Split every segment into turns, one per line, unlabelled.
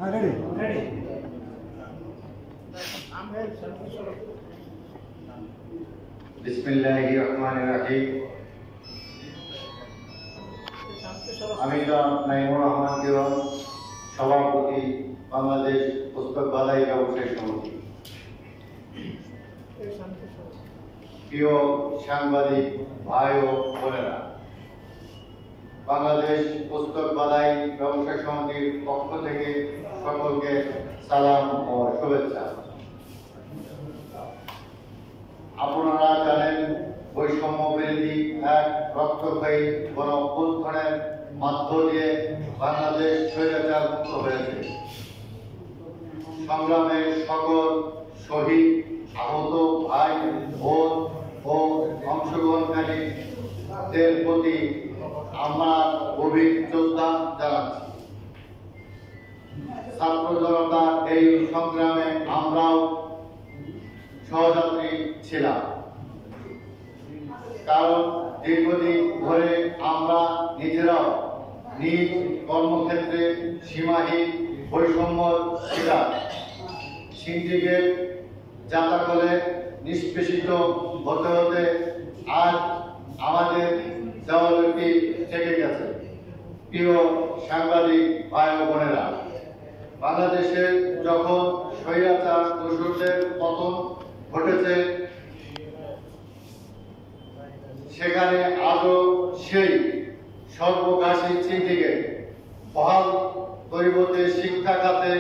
बिस्मिल्लाहिर्रहमानिर्रहीम। আমি নাইমুর রহমান কিরণ, সভাপতি বাংলাদেশ পুস্তক বালাই ব্যবসায়ী সমিতি। প্রিয় সাংবাদিক ভাই ও বোনেরা, বাংলাদেশ পুস্তক বালাই ব্যবসায়ী সমিতির পক্ষ থেকে সকলকে সালাম ও শুভেচ্ছা। আপনারা জানেন, বৈষম্য বিরোধী এক রক্তক্ষয়ী গণ অভ্যুত্থানের মধ্য দিয়ে বাংলাদেশ স্বৈরাচার মুক্ত হয়েছে। সংগ্রামের সকল শহীদ, আহত ভাই বোন ও অংশগ্রহণকারীদের প্রতি আমরা গভীর শ্রদ্ধা জানাচ্ছি। ছাত্র জনতা এই সংগ্রামে আমরাও সহযাত্রী ছিলাম, কারণ দীর্ঘদিন ধরে আমরা নিজেরাও নিজ কর্মক্ষেত্রে সীমাহীন বৈষম্যর শিকার। সিন্ডিকেট জাতাকলে নিষ্পেষিত হতে হতে আজ আমাদের দেওয়ালটি থেকে গেছে। প্রিয় সাংবাদিক ভাই ও বোনেরা, বাংলাদেশে যখন স্বৈরাচার দোসরদের পতন ঘটেছে, সেখানে আজও সেই সর্বগ্রাসী সিন্ডিকেট বহাল পরিবর্তে শিক্ষা খাতে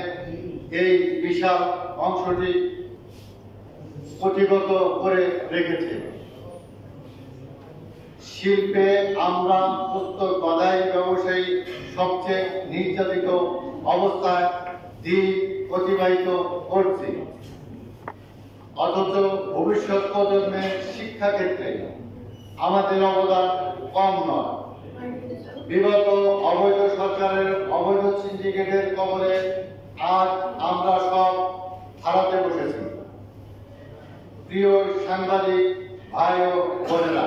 এই বিশাল অংশটি প্রতিগত করে রেখেছে। শিল্পে আমরা পুস্তক বালাই ব্যবসায়ী সবচেয়ে নির্যাতিত অবস্থায় দিন অতিবাহিত করছি, অথচ ভবিষ্যৎ প্রজন্মের শিক্ষা ক্ষেত্রে আমাদের অবদান কম নয়। বিগত অবৈধ সরকারের অবৈধ সিন্ডিকেটের কবলে আজ আমরা সব হারাতে বসেছি। প্রিয় সাংবাদিক ভাই ও বোনেরা,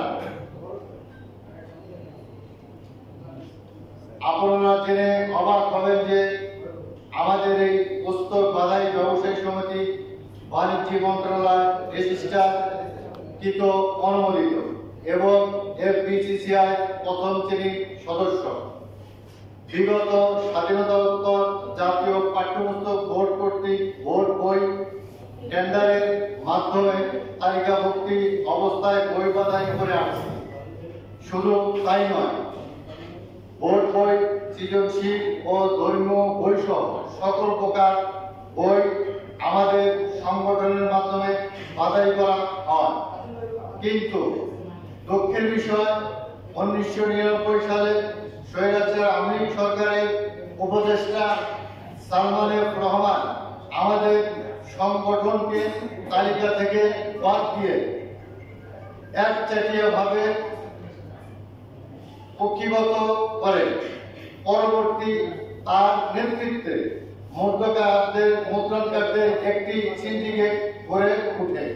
আপনারা জেনে অবাক হবেন যে আমাদের এই পুস্তক বালাই ব্যবসায়ী সমিতি বাণিজ্য মন্ত্রণালয় রেজিস্ট্রারকৃত অনুমোদিত এবং FBCCI প্রথম শ্রেণীর সদস্য। বিগত স্বাধীনতাত্তর জাতীয় পাঠ্যপুস্তক বোর্ড কর্তৃক বোর্ড বই টেন্ডারের মাধ্যমে তালিকাভুক্তি অবস্থায় বই বাছাই করে আসছে। শুধু তাই নয়, বোর্ড বই, সৃজনশীল ও ধর্মীয় বই সহ সকল প্রকার বই আমাদের সংগঠনের মাধ্যমে বাছাই করা হয়। কিন্তু দুঃখের বিষয়, 1999 সালে স্বৈরাচার আওয়ামী লীগ সরকারের উপদেষ্টা সালমান এফ রহমান আমাদের সংগঠনকে তালিকা থেকে বাদ দিয়ে একচেটিয়াভাবে কক্ষিগত করে। পরবর্তী তার নেতৃত্বে মুদ্রণকারদের একটি সিন্ডিকেট গড়ে ওঠে।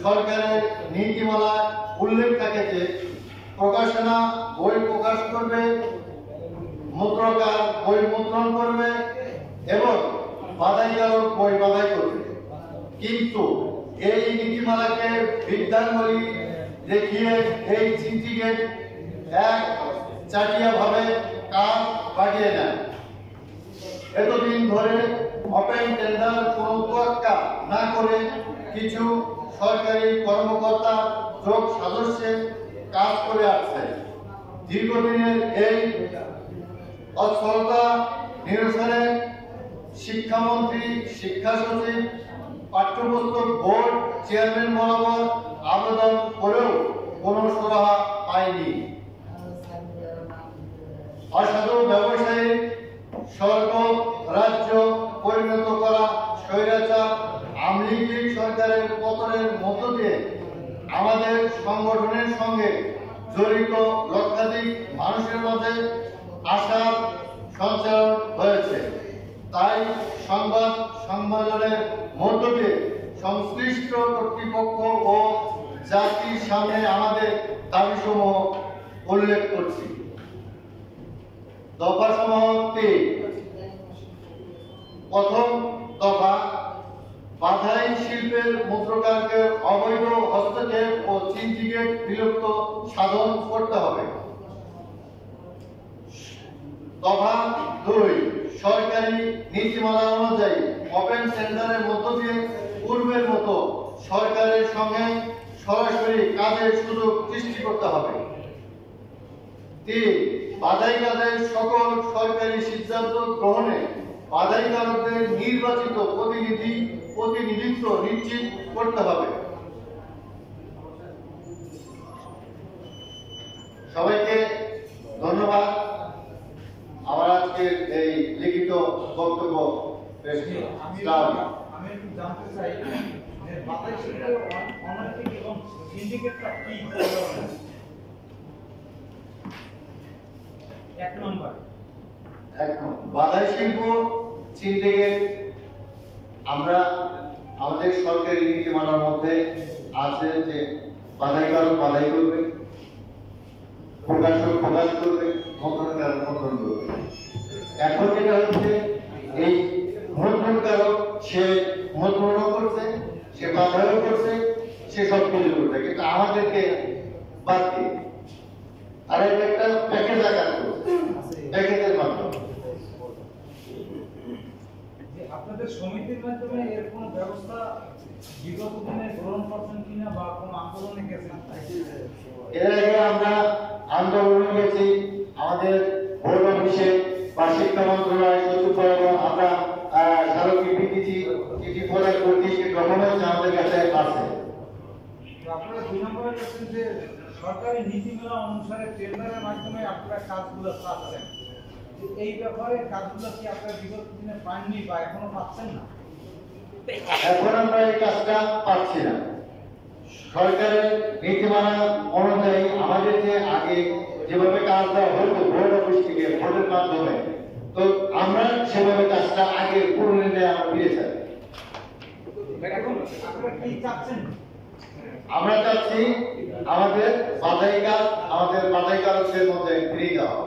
সরকারের নীতিমালায় উল্লেখ থাকে যে প্রকাশনা বই প্রকাশ করবে, মুদ্রণকার বই মুদ্রণ করবে এবং বাছাইকারক বই বাছাই করবে। কিন্তু এই নীতিমালাকে বিদ্যাঙ্গলি দেখিয়ে এই সিন্ডিকেট এক চাটিয়াভাবে কাজ বাড়িয়ে নেয়। এতদিন ধরে ওপেন টেন্ডার কোনো তোয়াক্কা না করে কিছু সরকারি কর্মকর্তা যোগ সাদস্যে কাজ করে আসছে। দীর্ঘদিনের এই অস্থিরতা নিরসনে শিক্ষামন্ত্রী, শিক্ষা সচিব, পাঠ্যপুস্তক বোর্ড চেয়ারম্যান বরাবর আবেদন করেও কোনো সুরাহা পায়নি। অসাধু ব্যবসায়ী স্বর্গ রাজ্য পরিণত করা স্বৈরাচার আওয়ামী লীগ সরকারের পতনের মধ্য দিয়ে আমাদের সংগঠনের সঙ্গে জড়িত লক্ষাধিক মানুষের মধ্যে আশার সঞ্চার হয়েছে। তাই সংবাদ সম্মেলনের মধ্য দিয়ে সংশ্লিষ্ট কর্তৃপক্ষ ও জাতির সামনে আমাদের দাবিসমূহ উল্লেখ করছি। দফাসমূহ 3, প্রথম দফা বাধাই শিল্পের মুদ্রণকারকের অবৈধ হস্তক্ষেপ ও সিন্ডিকেট বিলুপ্ত সাধন করতে হবে। দফা 2 সরকারি নীতিমালা অনুযায়ী ওপেন সেন্টারের মধ্য দিয়ে পূর্বের মতো সরকারের সঙ্গে সরাসরি কাজের সুযোগ সৃষ্টি করতে হবে। 3 বাধাই কাজের সকল সরকারি সিদ্ধান্ত গ্রহণে বাধাইকারকদের নির্বাচিত প্রতিনিধিত্ব নিশ্চিত করতে হবে। সবাইকে ধন্যবাদ। আমার আজকে এই লিখিত বক্তব্য
আমি একটু জানতে চাই যে বাধাই শিল্পের অনৈতিক এবং সিন্ডিকেটটা কি? 1 নম্বর
বাধাই শিল্প সিন্ডিকেট আমরা আমাদের সরকারি নীতিমালার মধ্যে আছে যে বাধাইকারক বাধাই করবে, প্রকাশক প্রকাশ করবে, মুদ্রণকারক মুদ্রণ করবে। এখন যেটা হচ্ছে এই মুদ্রণকারক সে মুদ্রণও করছে, সে বাধাইও করছে, সে সব কিছু করছে, কিন্তু আমাদেরকে বাদ দিয়ে আর একটা প্যাকেজ আকার করছে, প্যাকেজের মাধ্যমে।
আপনাদের সমিতির মাধ্যমে এর কোনো ব্যবস্থা বিগত দিনে গ্রহণ করছেন কিনা বা কোনো আন্দোলনে গেছেন?
এর আগে আমরা আন্দোলনে গেছি, আমাদের বোর্ড অফিসে বা শিক্ষা মন্ত্রণালয় সচিব আমরা স্মারকলিপি দিয়েছি, চিঠি প্রদান করছি, সে ডকুমেন্টস আমাদের কাছে আছে।
আপনারা 2 নম্বরে বলছেন যে সরকারি নীতিমালা অনুসারে টেন্ডারের মাধ্যমে আপনারা কাজগুলো পাচ্ছেন। এই ব্যাপারে কাজগুলো কি আপনারা বিগত দিনে পাননি বা এখনো পাচ্ছেন না?
এখন আমরা এই কাজটা পাচ্ছি না। সরকারের নীতিমালা অনুযায়ী আমাদের যে আগে যেভাবে কাজ দেওয়া হতো বোর্ড অফিস থেকে বোর্ডের মাধ্যমে, তো আমরা সেভাবে কাজটা আগে পুরনো আমরা ফিরে চাই।
এখন আপনারা কি চাচ্ছেন?
আমরা চাচ্ছি আমাদের বাধাই কাজ আমাদের বাধাইকারকদের মধ্যে ফিরে যাওয়া।